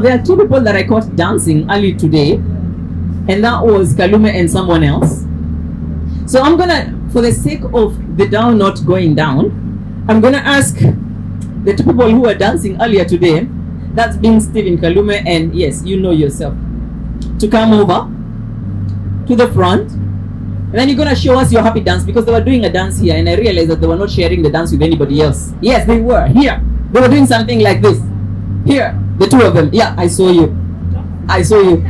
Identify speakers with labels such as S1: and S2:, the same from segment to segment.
S1: there are two people that I caught dancing early today, and that was Kalume and someone else. So I'm gonna, for the sake of the down not going down, I'm gonna ask the two people who were dancing earlier today, that's being Stephen Kalume and yes, you know yourself, to come over to the front, and then you're gonna show us your happy dance, because they were doing a dance here and I realized that they were not sharing the dance with anybody else. Yes, they were here. They were doing something like this. Here, the two of them. Yeah, I saw you. I saw you.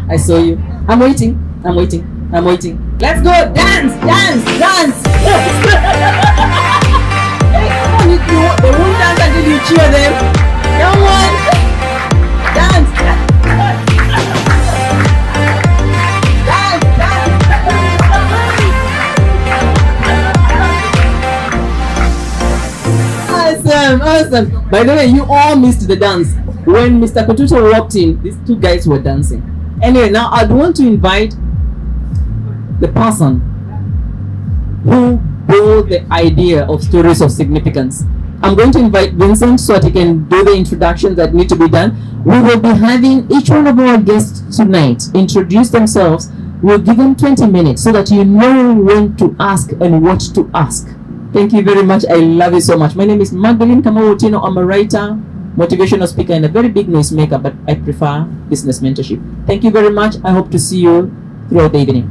S1: I saw you. I'm waiting. I'm waiting. I'm waiting. Let's go. Dance, dance, dance. Hey, come on, they won't dance until you cheer them. Come on. Dance. Awesome. By the way, you all missed the dance. When Mr. Kututa walked in, these two guys were dancing. Anyway, now I'd want to invite the person who brought the idea of stories of significance. I'm going to invite Vincent so that he can do the introductions that need to be done. We will be having each one of our guests tonight introduce themselves. We'll give them 20 minutes so that you know when to ask and what to ask. Thank you very much. I love you so much. My name is Magdalene Kamawutino. I'm a writer, motivational speaker, and a very big noise maker, but I prefer business mentorship. Thank you very much. I hope to see you throughout the evening.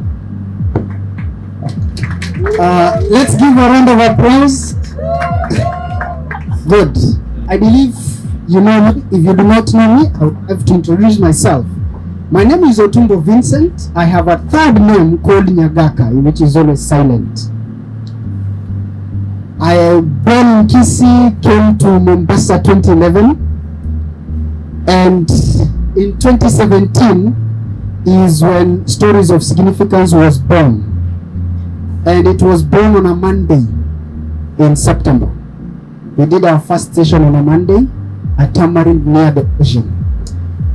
S2: Let's give a round of applause. Good. I believe you know me. If you do not know me, I would have to introduce myself. My name is Otumbo Vincent. I have a third name called Nyagaka, which is always silent. I was born in Kisii, came to Mombasa 2011, and in 2017 is when Stories of Significance was born, and it was born on a Monday in September. We did our first session on a Monday at Tamarind near the ocean.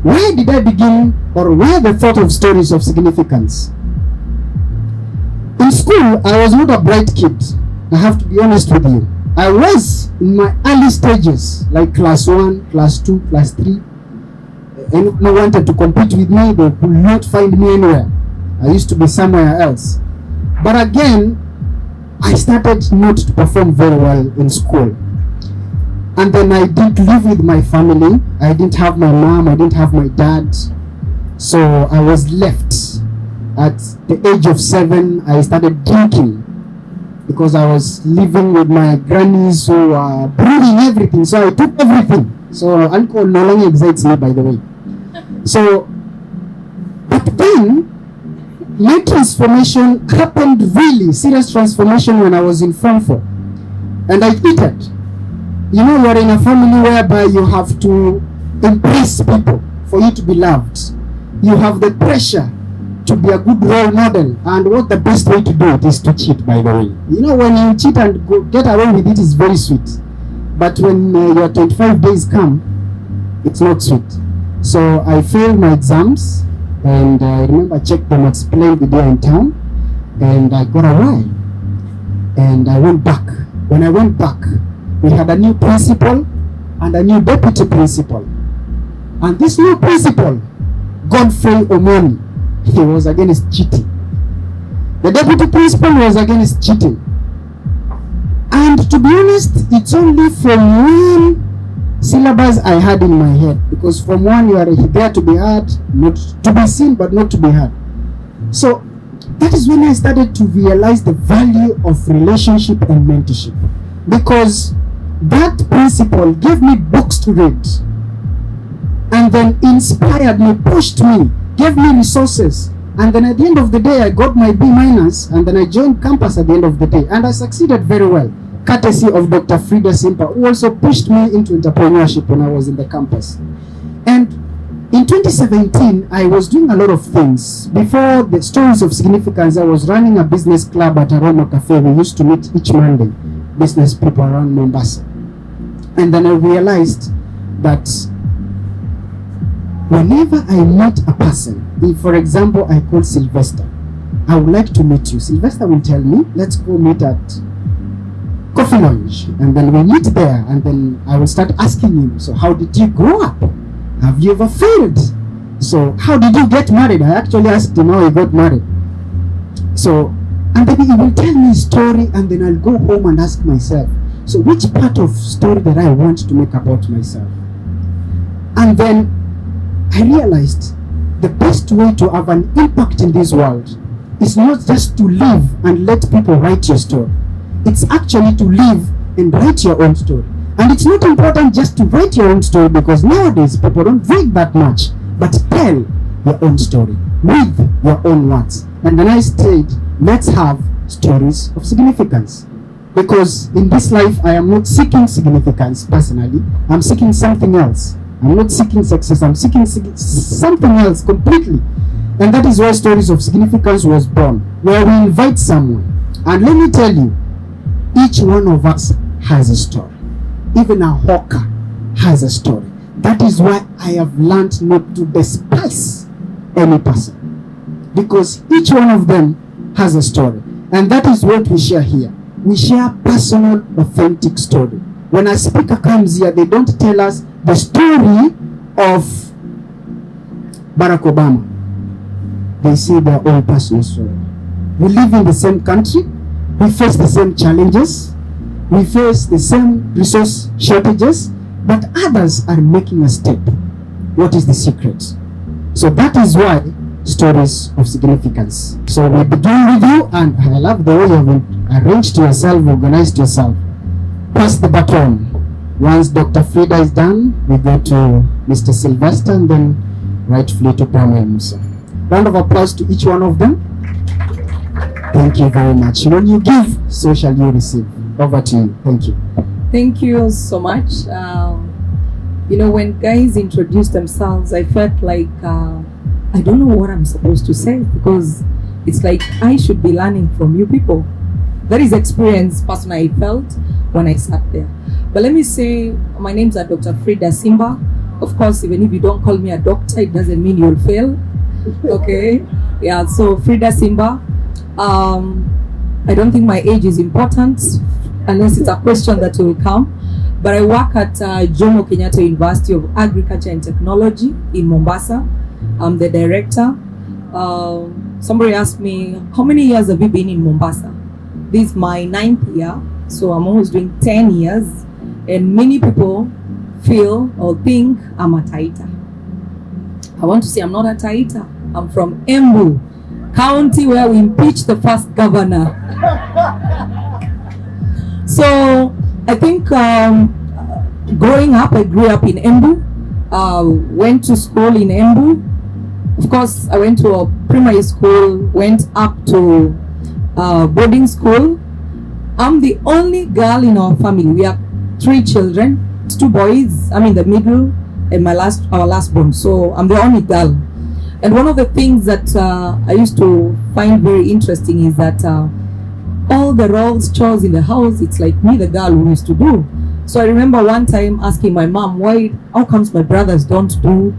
S2: Why did I begin, or why the thought of Stories of Significance? In school, I was not a bright kid. I have to be honest with you. I was in my early stages, like class 1, class 2, class 3. And no one wanted to compete with me. They could not find me anywhere. I used to be somewhere else. But again, I started not to perform very well in school. And then I didn't live with my family. I didn't have my mom. I didn't have my dad. So I was left. At the age of 7, I started drinking, because I was living with my grannies who were brewing everything. So I took everything. So alcohol no longer excites me, by the way. So, but then my transformation happened, really serious transformation, when I was in Form 4. And I cheated. You know, you're in a family whereby you have to impress people for you to be loved. You have the pressure to be a good role model, and what the best way to do it is to cheat, by the way. You know, when you cheat and get away with it is very sweet, but when your 25 days come, it's not sweet. So I failed my exams, and I remember I checked them at Splendid Video in town, and I got away, and I went back. When I went back, we had a new principal and a new deputy principal, and this new principal, Godfrey Omoni, he was against cheating. The deputy principal was against cheating. And to be honest, it's only from one syllabus I had in my head, because from one you are there to be heard, not to be seen, but not to be heard. So that is when I started to realize the value of relationship and mentorship, because that principal gave me books to read, and then inspired me, pushed me, gave me resources, and then at the end of the day I got my B-, and then I joined campus at the end of the day, and I succeeded very well, courtesy of Dr. Fridah Simba, who also pushed me into entrepreneurship when I was in the campus. And in 2017 I was doing a lot of things. Before the Stories of Significance, I was running a business club at Aroma Cafe. We used to meet each Monday, business people around Mombasa. And then I realized that whenever I met a person, if for example I call Silvester, I would like to meet you. Silvester will tell me, let's go meet at Coffee Lounge. And then we meet there, and then I will start asking him, so how did you grow up? Have you ever failed? So how did you get married? I actually asked him how he got married. So, and then he will tell me a story, and then I'll go home and ask myself, so which part of story that I want to make about myself? And then I realized the best way to have an impact in this world is not just to live and let people write your story. It's actually to live and write your own story. And it's not important just to write your own story, because nowadays people don't read that much, but tell your own story with your own words. And then I said, let's have stories of significance. Because in this life, I am not seeking significance personally. I'm seeking something else. I'm not seeking success. I'm seeking something else completely. And that is why Stories of Significance was born, where we invite someone. And let me tell you, each one of us has a story. Even a hawker has a story. That is why I have learned not to despise any person, because each one of them has a story. And that is what we share here. We share personal, authentic story. When a speaker comes here, they don't tell us the story of Barack Obama. They say their own personal story. We live in the same country. We face the same challenges. We face the same resource shortages, but others are making a step. What is the secret? So that is why Stories of Significance. So we begin with you, and I love the way you have arranged yourself, organized yourself. Pass the baton. Once Dr. Fridah is done, we go to Mr. Silvester, and then rightfully to Bramuel Musya. Round of applause to each one of them. Thank you very much. When you give, so shall you receive. Over to you. Thank you.
S1: Thank you so much. You know, when guys introduce themselves, I felt like I don't know what I'm supposed to say, because it's like I should be learning from you people. That is experience personally I felt when I sat there. But let me say, my name's Dr. Fridah Simba. Of course, even if you don't call me a doctor, it doesn't mean you'll fail. Okay? Yeah, so Fridah Simba. I don't think my age is important, unless it's a question that will come. But I work at Jomo Kenyatta University of Agriculture and Technology in Mombasa. I'm the director. Somebody asked me, how many years have you been in Mombasa? This is my 9th year, so I'm almost doing 10 years. And many people feel or think I'm a Taita. I want to say I'm not a Taita. I'm from Embu County, where we impeached the first governor. So I think growing up, I grew up in Embu, went to school in Embu. Of course, I went to a primary school, went up to boarding school. I'm the only girl in our family. We are 3 children, 2 boys. I'm in the middle, and our last born. So I'm the only girl. And one of the things that I used to find very interesting is that all the roles, chores in the house, it's like me, the girl, who used to do. So I remember one time asking my mom, how comes my brothers don't do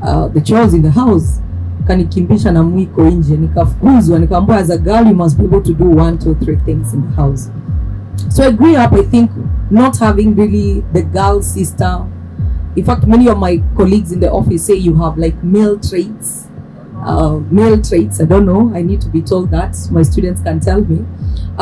S1: the chores in the house? Kanikimbisha na mwiko nje, nikafukuzwa, nikaambiwa as a girl you must be able to do 1, 2, 3 things in the house. So I grew up, I think, not having really the girl sister. In fact, many of my colleagues in the office say you have like male traits. I don't know, I need to be told that. My students can tell me.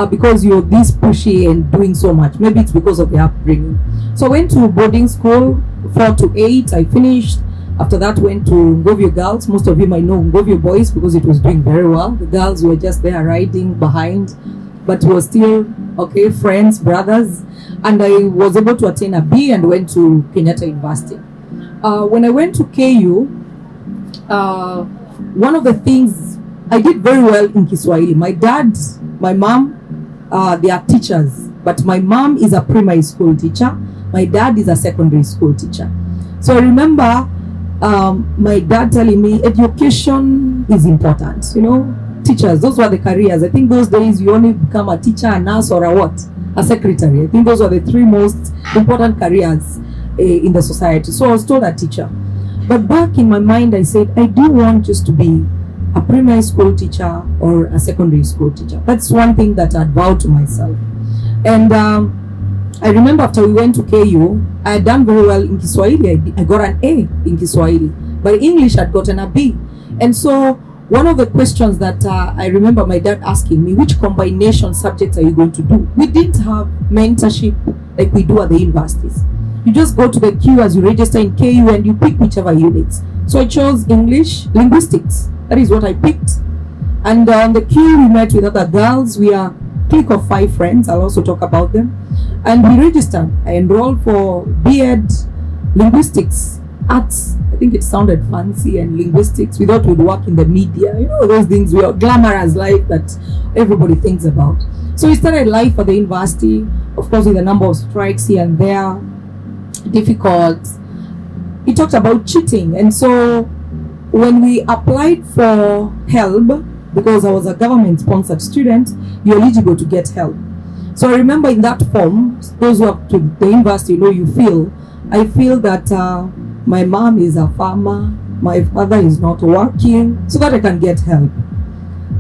S1: Because you're this pushy and doing so much. Maybe it's because of the upbringing. So I went to boarding school, 4 to 8, I finished. After that, went to Ngovio Girls. Most of you might know Ngovio Boys because it was doing very well. The girls were just there riding behind, but were still, okay, friends, brothers. And I was able to attain a B and went to Kenyatta University. When I went to KU, one of the things, I did very well in Kiswahili. My dad, my mom, they are teachers, but my mom is a primary school teacher. My dad is a secondary school teacher. So I remember my dad telling me education is important, you know, teachers, those were the careers. I think those days you only become a teacher, a nurse, or a secretary. I think those were the 3 most important careers in the society. So I was told a teacher. But back in my mind, I said, I do want just to be a primary school teacher or a secondary school teacher. That's one thing that I'd vowed to myself. And I remember after we went to KU,
S3: I had done very well in Kiswahili. I got an A in Kiswahili. But English, I'd gotten a B. And so one of the questions that I remember my dad asking me, which combination subjects are you going to do? We didn't have mentorship like we do at the universities. You just go to the queue as you register in KU and you pick whichever units. So I chose English, linguistics. That is what I picked. And on the queue, we met with other girls. We are a clique of 5 friends. I'll also talk about them. And we registered. I enrolled for B.Ed, linguistics, arts. I think it sounded fancy, and linguistics. We thought we'd work in the media. You know, those things, we are glamorous life that everybody thinks about. So we started life at the university, of course, with a number of strikes here and there, difficult. He talked about cheating. And so when we applied for help, because I was a government-sponsored student, you're eligible to get help. So I remember in that form, those who have to the university, I feel that my mom is a farmer, my father is not working, so that I can get help.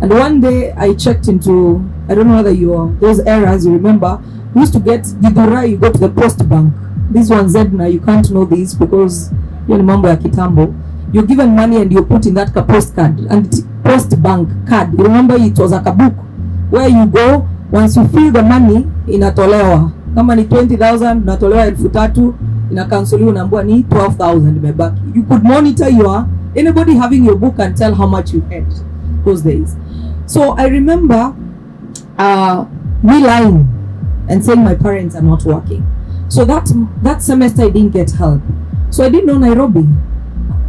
S3: And one day I checked into, I don't know whether those eras you remember, we used to get Gidura, you go to the post bank. This one Zedna, you can't know this because you're in mambo ya kitambo. You're given money and you put in that postcard, and post bank card. You remember it was like a book where you go, once you fill the money, inatolewa. Kama ni 20,000, inatolewa 3,000, inakansoliwa unaambiwa ni 12,000 imebaki. You could monitor anybody having your book and tell how much you had those days. So I remember me lying and saying my parents are not working. So that semester I didn't get help. So I didn't know Nairobi.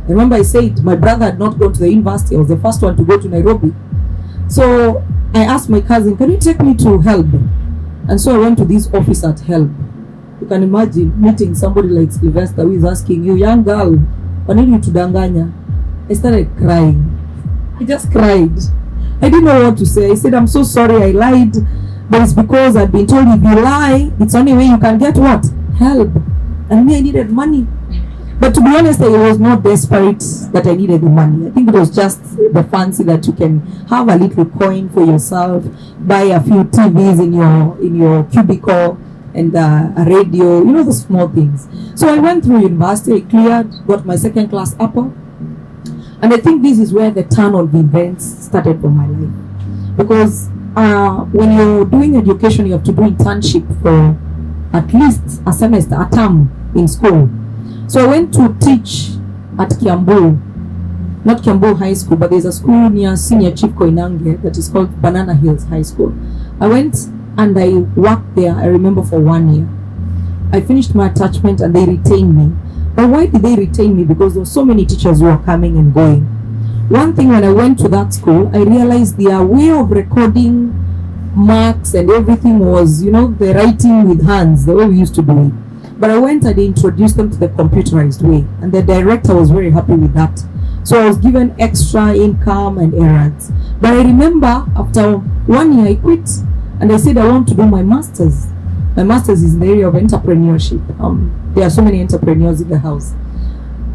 S3: I remember I said my brother had not gone to the university. I was the first one to go to Nairobi. So I asked my cousin, can you take me to help? And so I went to this office at help. You can imagine meeting somebody like Silvester who is asking you, young girl, why need you to danganya? I started crying. I just cried. I didn't know what to say. I said, I'm so sorry I lied. But it's because I've been told if you lie, it's the only way you can get what? Help. And me, I needed money. But to be honest, I was not desperate that I needed the money. I think it was just the fancy that you can have a little coin for yourself, buy a few TVs in your cubicle, and a radio, the small things. So I went through university, I cleared, got my second class upper. And I think this is where the turn of events started for my life. Because when you're doing education, you have to do internship for at least a semester, a term in school. So I went to teach at Kiambu, not Kiambu High School, but there's a school near Senior Chief Koinange that is called Banana Hills High School. I went and I worked there, I remember, for 1 year. I finished my attachment and they retained me. But why did they retain me? Because there were so many teachers who were coming and going. One thing, when I went to that school, I realized their way of recording marks and everything was, the writing with hands, the way we used to do it. But I went and introduced them to the computerized way, and the director was very happy with that. So I was given extra income and errands. But I remember after 1 year I quit, and I said I want to do my master's. My master's is in the area of entrepreneurship. There are so many entrepreneurs in the house.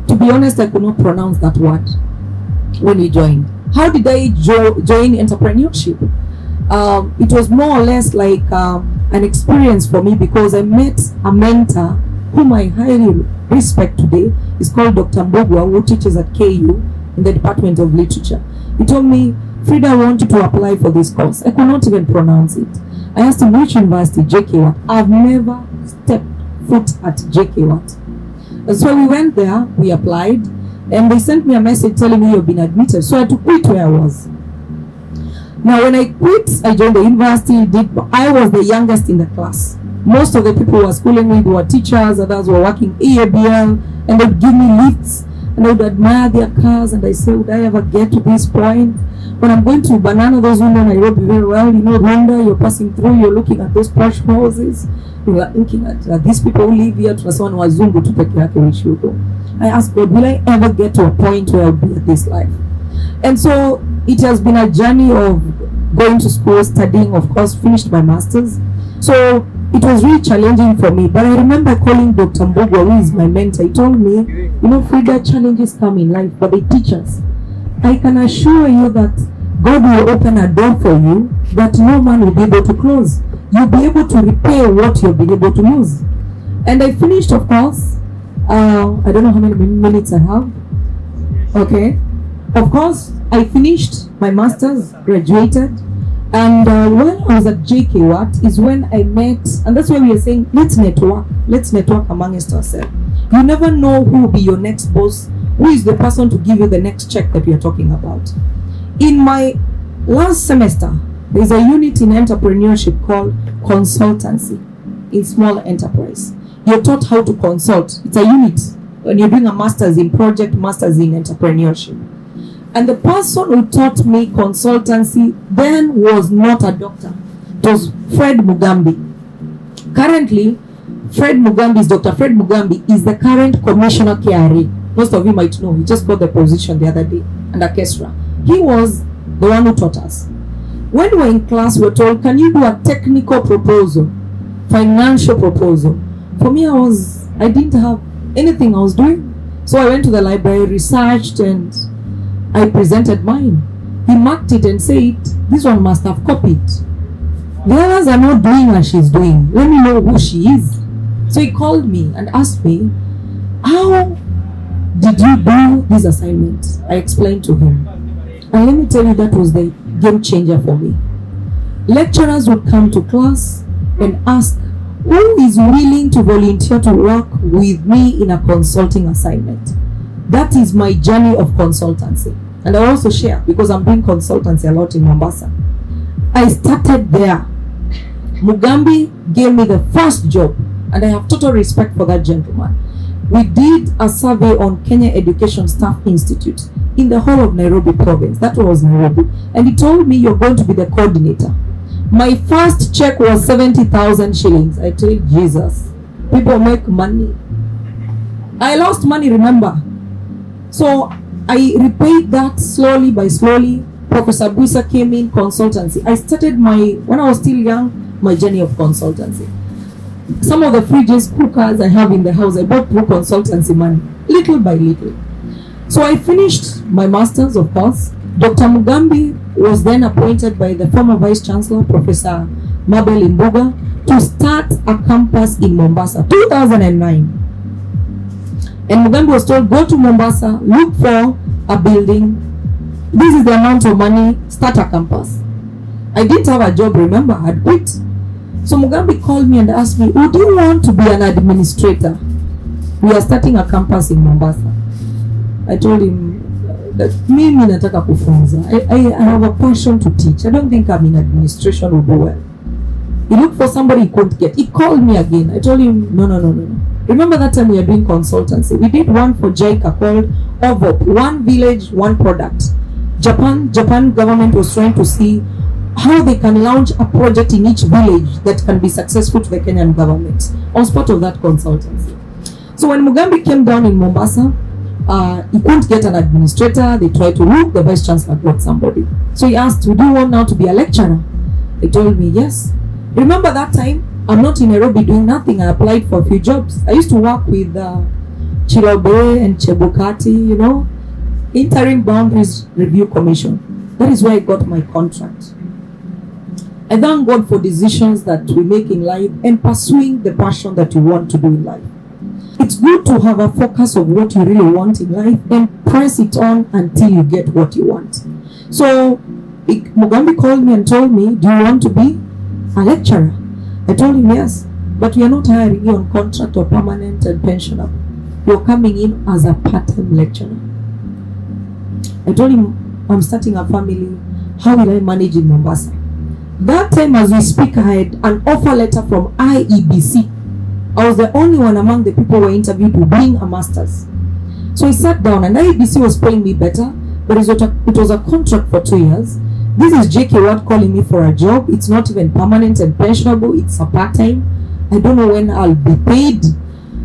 S3: To be honest, I could not pronounce that word when we joined. How did I join entrepreneurship? It was more or less like an experience for me, because I met a mentor whom I highly respect today. He's called Dr. Mbogwa, who teaches at KU in the Department of Literature. He told me, Fridah, I want you to apply for this course. I could not even pronounce it. I asked him, which university? JK Watt. I've never stepped foot at JK Watt. And so we went there, we applied, and they sent me a message telling me you've been admitted. So I had to quit where I was. Now, when I quit, I joined the university. I was the youngest in the class. Most of the people who were schooling with were teachers, others were working EABL, and they would give me lifts, and I would admire their cars, and I say, would I ever get to this point? When I'm going to Banana, those who know Nairobi very well, Rwanda, you're passing through, you're looking at those posh houses, you're looking at these people who live here, tunasema ni wazungu tu peke yake we should go. I asked God, will I ever get to a point where I'll be at this life? And so it has been a journey of going to school, studying, of course, finished my master's. So it was really challenging for me. But I remember calling Dr. Mbogwa, who is my mentor. He told me, Fridah, challenges come in life, but they teach us. I can assure you that God will open a door for you that no man will be able to close. You'll be able to repay what you've been able to lose. And I finished, of course. I don't know how many minutes I have. Okay. Of course, I finished my master's, graduated. And when I was at JK Watt is when I met, and that's why we are saying, let's network amongst ourselves. You never know who will be your next boss, who is the person to give you the next check that we are talking about. In my last semester, there's a unit in entrepreneurship called consultancy in small enterprise. You're taught how to consult. It's a unit when you're doing a master's in project, master's in entrepreneurship. And the person who taught me consultancy then was not a doctor. It was Fred Mugambi. Currently, Dr. Fred Mugambi is the current Commissioner KRA. Most of you might know. He just got the position the other day under Kesra. He was the one who taught us. When we were in class, we were told, can you do a technical proposal, financial proposal? For me, I didn't have anything I was doing. So I went to the library, researched, and I presented mine. He marked it and said, this one must have copied. The others are not doing what she's doing. Let me know who she is. So he called me and asked me, how did you do this assignment? I explained to him. And let me tell you, that was the game changer for me. Lecturers would come to class and ask, who is willing to volunteer to work with me in a consulting assignment? That is my journey of consultancy. And I also share, because I'm doing consultancy a lot in Mombasa. I started there. Mugambi gave me the first job, and I have total respect for that gentleman. We did a survey on Kenya Education Staff Institute in the whole of Nairobi province. That was Nairobi. And he told me, you're going to be the coordinator. My first check was 70,000 shillings. I told Jesus, people make money. I lost money, remember. So I repaid that slowly by slowly. Professor Buisa came in, consultancy. I started when I was still young, my journey of consultancy. Some of the fridges, cookers I have in the house, I bought through consultancy money, little by little. So I finished my master's, of course. Dr. Mugambi was then appointed by the former Vice Chancellor, Professor Mabel Imbuga, to start a campus in Mombasa, 2009. And Mugambi was told, go to Mombasa, look for a building. This is the amount of money, start a campus. I didn't have a job, remember, I had quit. So Mugambi called me and asked me, would you want to be an administrator? We are starting a campus in Mombasa. I told him that mimi nataka kufunza. I have a passion to teach. I don't think I'm in administration will do well. He looked for somebody he couldn't get. He called me again. I told him, no. Remember that time we were doing consultancy? We did one for JICA called OVOP, one village, one product. Japan government was trying to see how they can launch a project in each village that can be successful to the Kenyan government. I was part of that consultancy. So when Mugambi came down in Mombasa, he couldn't get an administrator. They tried to look, the Vice Chancellor got somebody. So he asked, would you want now to be a lecturer? They told me, yes. Remember that time, I'm not in Nairobi doing nothing. I applied for a few jobs. I used to work with Chilobe and Chebukati, Interim Boundaries Review Commission. That is where I got my contract. I thank God for decisions that we make in life and pursuing the passion that you want to do in life. It's good to have a focus of what you really want in life and press it on until you get what you want. So Mugambi called me and told me, do you want to be a lecturer? I told him yes, but we are not hiring you on contract or permanent and pensionable. You're coming in as a part-time lecturer. I told him, I'm starting a family. How will I manage in Mombasa? That time as we speak, I had an offer letter from IEBC. I was the only one among the people who were interviewed to bring a master's. So I sat down and IEBC was paying me better, but it was a contract for 2 years. This is JK Watt calling me for a job. It's not even permanent and pensionable. It's a part-time. I don't know when I'll be paid.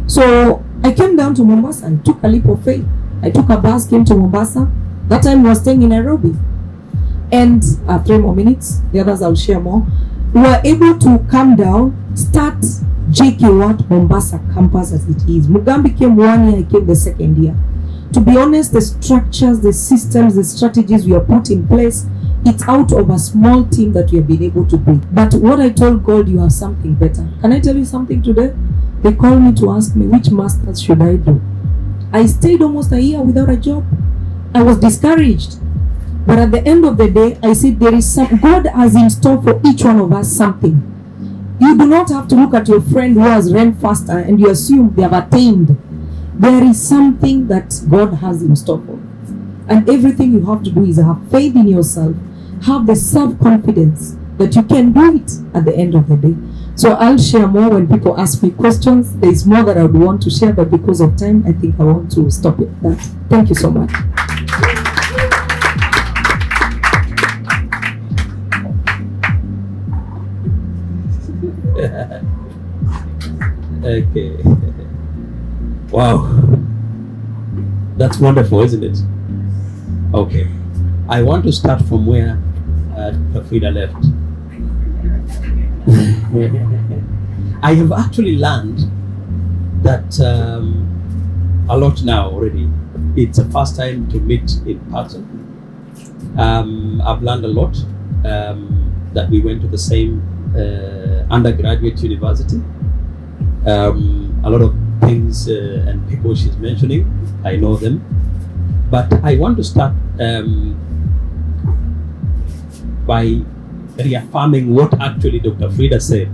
S3: So I came down to Mombasa and took a leap of faith. I took a bus, came to Mombasa. That time we were staying in Nairobi. And 3 more minutes, the others I'll share more. We were able to come down, start JK Watt Mombasa campus as it is. Mugambi came 1 year, I came the 2nd year. To be honest, the structures, the systems, the strategies we have put in place, it's out of a small team that we have been able to build. But what I told God, you have something better. Can I tell you something today? They called me to ask me which masters should I do. I stayed almost a year without a job. I was discouraged. But at the end of the day, I said there is some, God has in store for each one of us something. You do not have to look at your friend who has run faster and you assume they have attained. There is something that God has in store for you. And everything you have to do is have faith in yourself, have the self-confidence that you can do it at the end of the day. So I'll share more when people ask me questions. There is more that I would want to share, but because of time, I think I want to stop it at that. Thank you so much.
S4: Okay. Wow. That's wonderful, isn't it? Okay. I want to start from where Fridah left. I have actually learned that a lot now already. It's the first time to meet in person. I've learned a lot that we went to the same undergraduate university. A lot of things and people she's mentioning, I know them. But I want to start by reaffirming what actually Dr. Fridah said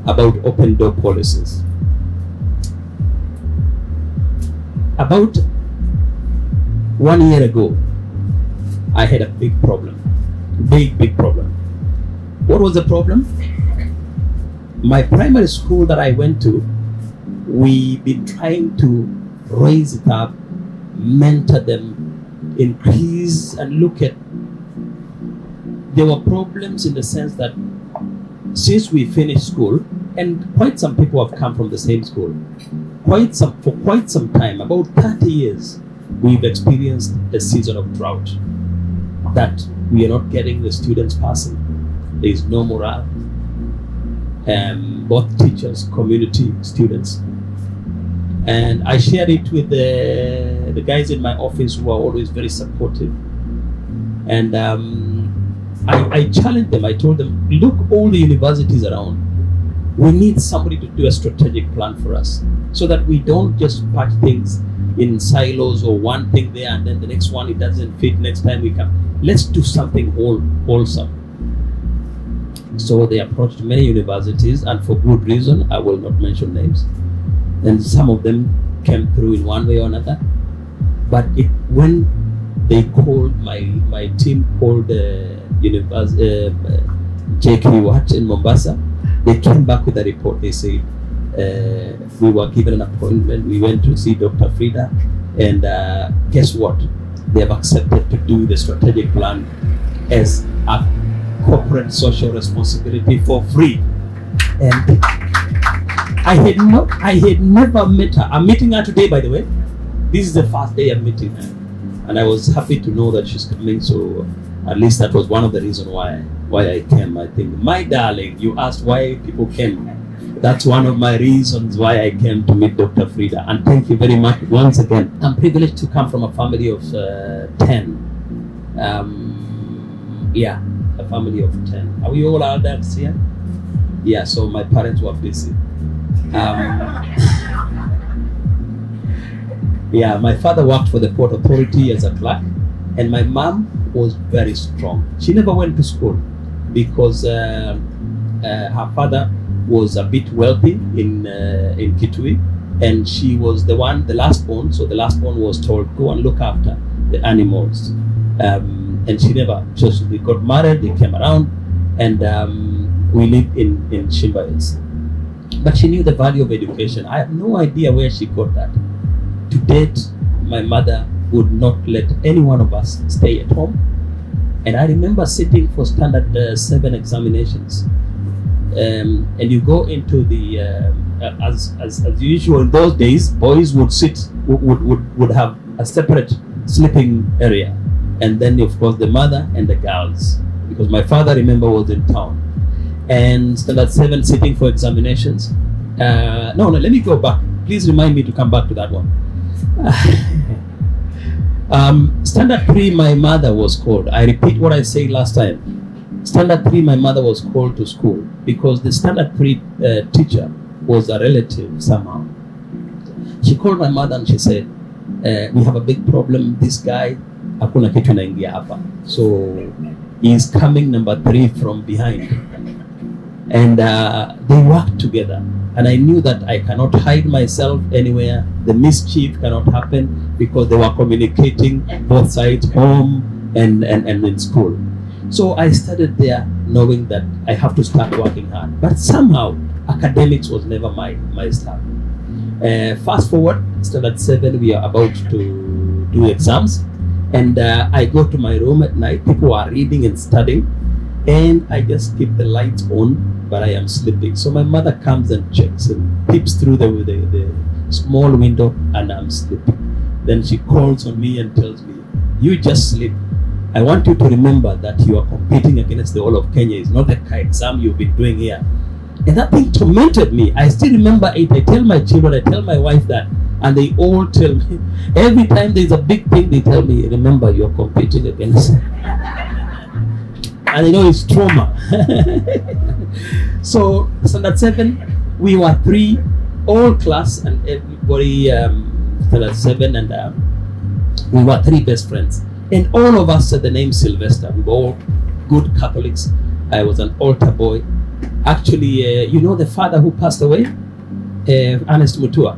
S4: about open door policies. About 1 year ago, I had a big problem. Big problem. What was the problem? My primary school that I went to, we've been trying to raise it up, mentor them, increase and look at. There were problems in the sense that since we finished school, and quite some people have come from the same school, for quite some time, about 30 years, we've experienced a season of drought, that we are not getting the students passing. There is no morale. Both teachers, community, students. And I shared it with the guys in my office who are always very supportive. And I challenged them. I told them, look, all the universities around, we need somebody to do a strategic plan for us so that we don't just patch things in silos or one thing there and then the next one, it doesn't fit. Next time we come. Let's do something wholesome. So they approached many universities, and for good reason, I will not mention names. And some of them came through in one way or another. But when they called, my team called the JK Watt in Mombasa, they came back with a report. They said, we were given an appointment, we went to see Dr. Fridah, and guess what? They have accepted to do the strategic plan as a corporate social responsibility for free. And I had never met her. I'm meeting her today, by the way. This is the first day I'm meeting her, and I was happy to know that she's coming. So at least that was one of the reasons why I came. I think, my darling, you asked why people came. That's one of my reasons why I came to meet Dr. Fridah. And thank you very much once again. I'm privileged to come from a family of 10. A family of 10. Are we all adults here? Yeah, so my parents were busy. My father worked for the Port Authority as a clerk, and my mom was very strong. She never went to school because her father was a bit wealthy in Kitui, and she was the last born. So the last born was told, go and look after the animals. And she never, just we got married, they came around, and we lived in Simba. But she knew the value of education. I have no idea where she got that. To date, my mother would not let any one of us stay at home. And I remember sitting for standard 7 examinations. And you go into the, as usual in those days, boys would have a separate sleeping area. And then, of course, the mother and the girls, because my father, remember, was in town. And standard 7 sitting for examinations. No, let me go back. Please remind me to come back to that one. Standard 3, my mother was called. I repeat what I said last time. Standard 3, my mother was called to school because the standard 3 teacher was a relative somehow. She called my mother and she said, we have a big problem. This guy, hakuna kitu inaingia hapa. So he's coming number 3 from behind. And they worked together. And I knew that I cannot hide myself anywhere. The mischief cannot happen because they were communicating both sides, home and in school. So I started there knowing that I have to start working hard. But somehow, academics was never my stuff. Fast forward, standard 7, we are about to do exams. And I go to my room at night. People are reading and studying. And I just keep the lights on, but I am sleeping. So my mother comes and checks and peeps through the small window, and I'm sleeping. Then she calls on me and tells me, you just sleep. I want you to remember that you are competing against the whole of Kenya. It's not a exam you've been doing here. And that thing tormented me. I still remember it. I tell my children, I tell my wife that, and they all tell me, every time there's a big thing, they tell me, remember you're competing against. And I know it's trauma. So standard 7, we were 3, all class, and everybody standard 7, and we were 3 best friends. And all of us said the name Silvester. We were all good Catholics. I was an altar boy. Actually, you know the father who passed away, Ernest Mutua.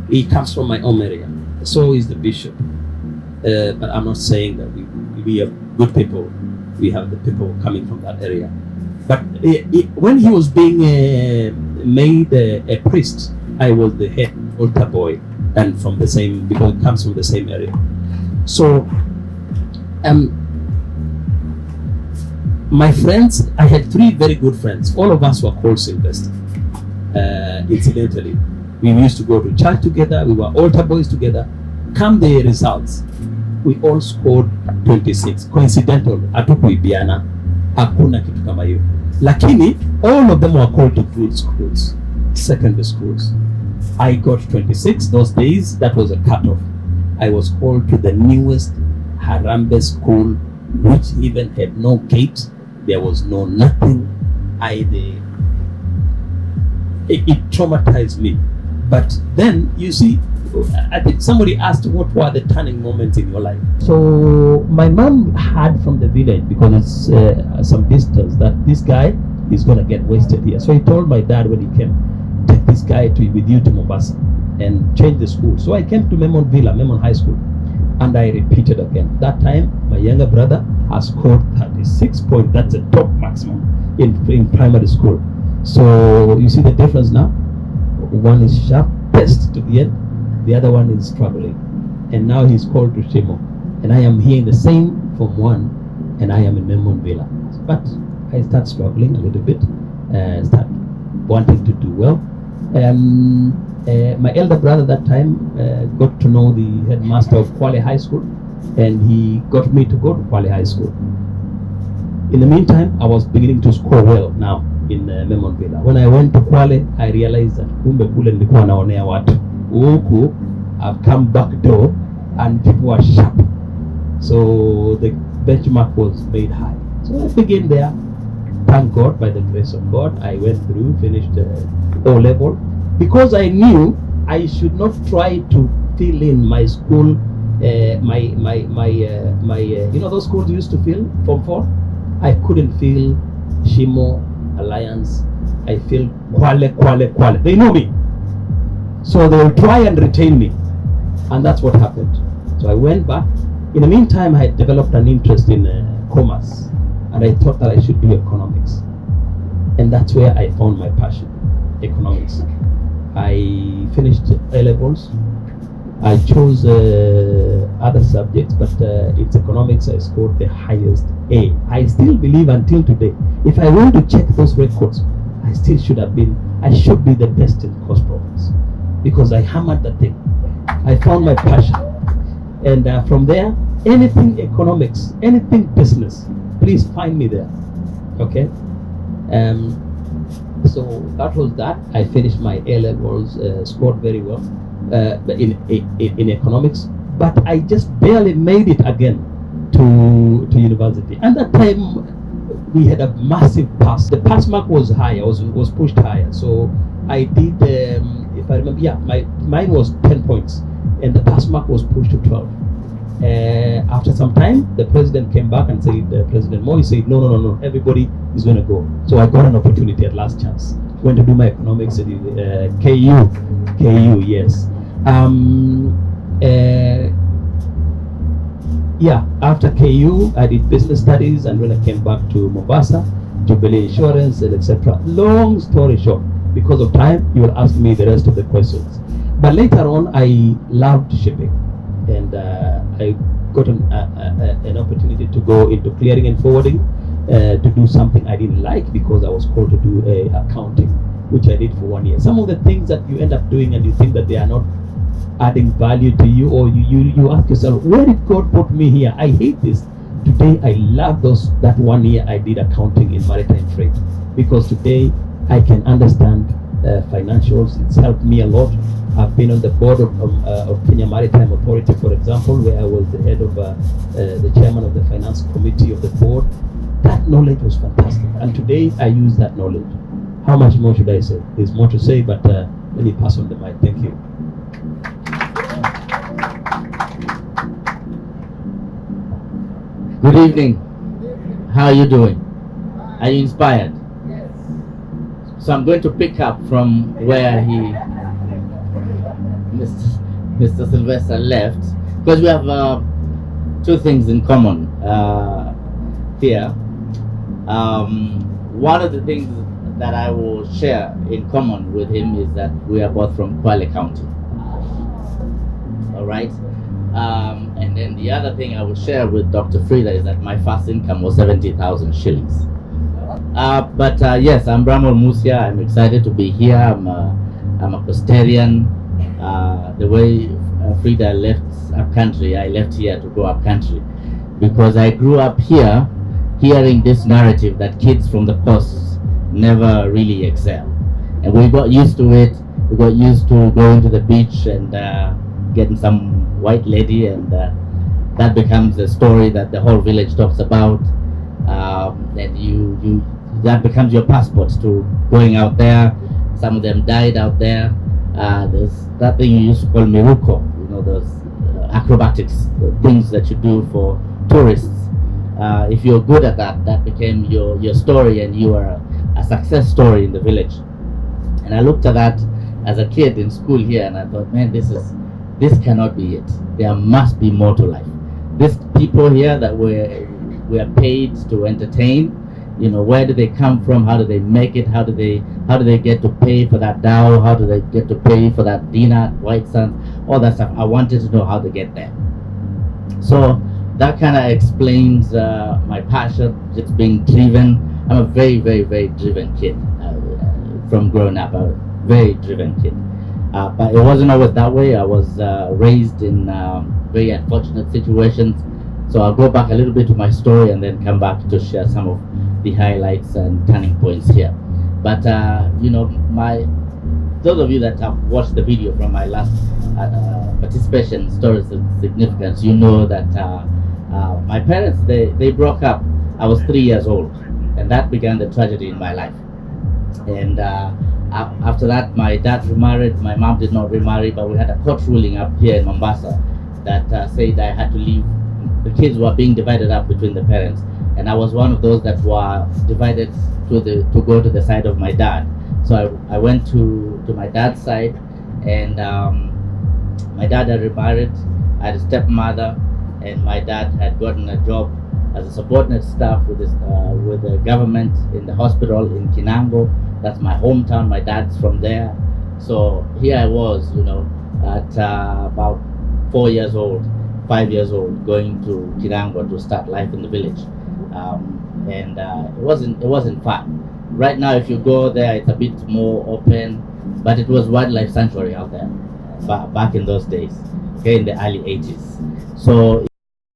S4: He comes from my own area. So is the bishop. But I'm not saying that we are good people. We have the people coming from that area. But when he was being made a priest, I was the head altar boy, and from the same, because it comes from the same area. So my friends, I had 3 very good friends. All of us were called Silvester. Incidentally, we used to go to church together. We were altar boys together. Come the results, we all scored 26. Coincidental, hatukuibiana, hakuna kitu kama hiyo. Lakini all of them were called to good schools, secondary schools. I got 26 those days. That was a cutoff. I was called to the newest Harambe school, which even had no gate. There was no nothing. It traumatized me. But then, you see, I think somebody asked what were the turning moments in your life. So my mom heard from the village, because it's some distance, that this guy is going to get wasted here. So he told my dad when he came, take this guy with you to Mombasa and change the school. So I came to Memon High School, and I repeated again. That time, my younger brother has scored 36 points. That's the top maximum in primary school. So you see the difference now? One is sharpest to the end, the other one is struggling. And now he's called to Shimo. And I am here in the same Form 1, and I am in Memon Villa. But I start struggling a little bit, start wanting to do well. My elder brother that time got to know the headmaster of Kwale High School, and he got me to go to Kwale High School. In the meantime, I was beginning to score well now in Memon Villa. When I went to Kwale, I realized that kumbe kule nilikuwa naonea watu. Huku, I've come back door, and people were sharp. So the benchmark was made high. So I began there. Thank God, by the grace of God, I went through, finished O level, because I knew I should not try to fill in my school, you know those schools you used to fill, Form 4? I couldn't feel Shimo, Alliance. I feel Kwale. They know me. So they will try and retain me. And that's what happened. So I went back. In the meantime, I had developed an interest in commerce. And I thought that I should do economics. And that's where I found my passion, economics. I finished A-levels. I chose other subjects, but in economics I scored the highest A. I still believe until today, if I want to check those records, I still should be the best in cost profits, because I hammered the thing. I found my passion. And from there, anything economics, anything business, please find me there. Okay? So that was that. I finished my A-levels, scored very well in economics, but I just barely made it again to university. And that time we had a massive pass. The pass mark was high. Was pushed higher. So I did, if I remember, yeah, mine was 10 points, and the pass mark was pushed to 12. After some time, the president came back and said, President Moi said, no, everybody is going to go. So I got an opportunity at last chance. Went to do my economics at KU, yes. Yeah, after KU, I did business studies, and when I came back to Mombasa, Jubilee Insurance, and etc. Long story short, because of time, you will ask me the rest of the questions. But later on, I loved shipping, and I got an opportunity to go into clearing and forwarding, to do something I didn't like because I was called to do accounting, which I did for 1 year. Some of the things that you end up doing and you think that they are not adding value to you, or you ask yourself, where did God put me here? I hate this. Today I love that 1 year I did accounting in maritime freight, because today I can understand financials. It's helped me a lot. I've been on the board of Kenya Maritime Authority, for example, where I was the head of the chairman of the finance committee of the board. That knowledge was fantastic, and today I use that knowledge. How much more should I say? There's more to say, but let me pass on the mic. Thank you.
S5: Good evening. How are you doing? Are you inspired?
S2: Yes.
S5: So I'm going to pick up from where Mr. Silvester left, because we have two things in common here. One of the things that I will share in common with him is that we are both from Kwale County. All right. And then the other thing I will share with Dr. Fridah is that my first income was 70,000 shillings. But yes, I'm Bramuel Musya. I'm excited to be here. I'm a Presbyterian. The way Fridah left up country, I left here to go up country, because I grew up here hearing this narrative that kids from the coast never really excel. And we got used to it. We got used to going to the beach and getting some white lady, and that becomes a story that the whole village talks about, and that becomes your passport to going out there. Some of them died out there. There's that thing you used to call miruko, those acrobatics, things that you do for tourists. If you're good at that became your story, and you are a success story in the village. And I looked at that as a kid in school here, and I thought, man, this cannot be it. There must be more to life. These people here that we're paid to entertain, where do they come from? How do they make it? How do they get to pay for that dhow? How do they get to pay for that dinner at White Sands? All that stuff. I wanted to know how to get there. So that kind of explains my passion, just being driven. I'm a very, very, very driven kid from growing up. A very driven kid. But it wasn't always that way. I was raised in very unfortunate situations. So I'll go back a little bit to my story and then come back to share some of the highlights and turning points here. But those of you that have watched the video from my last participation, Stories of Significance, you know that my parents, they broke up. I was 3 years old, and that began the tragedy in my life. And after that, my dad remarried. My mom did not remarry, but we had a court ruling up here in Mombasa that said I had to leave. The kids were being divided up between the parents, and I was one of those that were divided to go to the side of my dad. So I went to my dad's side, and my dad had remarried. I had a stepmother, and my dad had gotten a job as a subordinate staff with the government in the hospital in Kinango. That's my hometown. My dad's from there. So here I was, at about 4 years old, 5 years old, going to Kinango to start life in the village. And it wasn't fun. Right now, if you go there, it's a bit more open, but it was wildlife sanctuary out there back in those days, okay, in the early 80s. So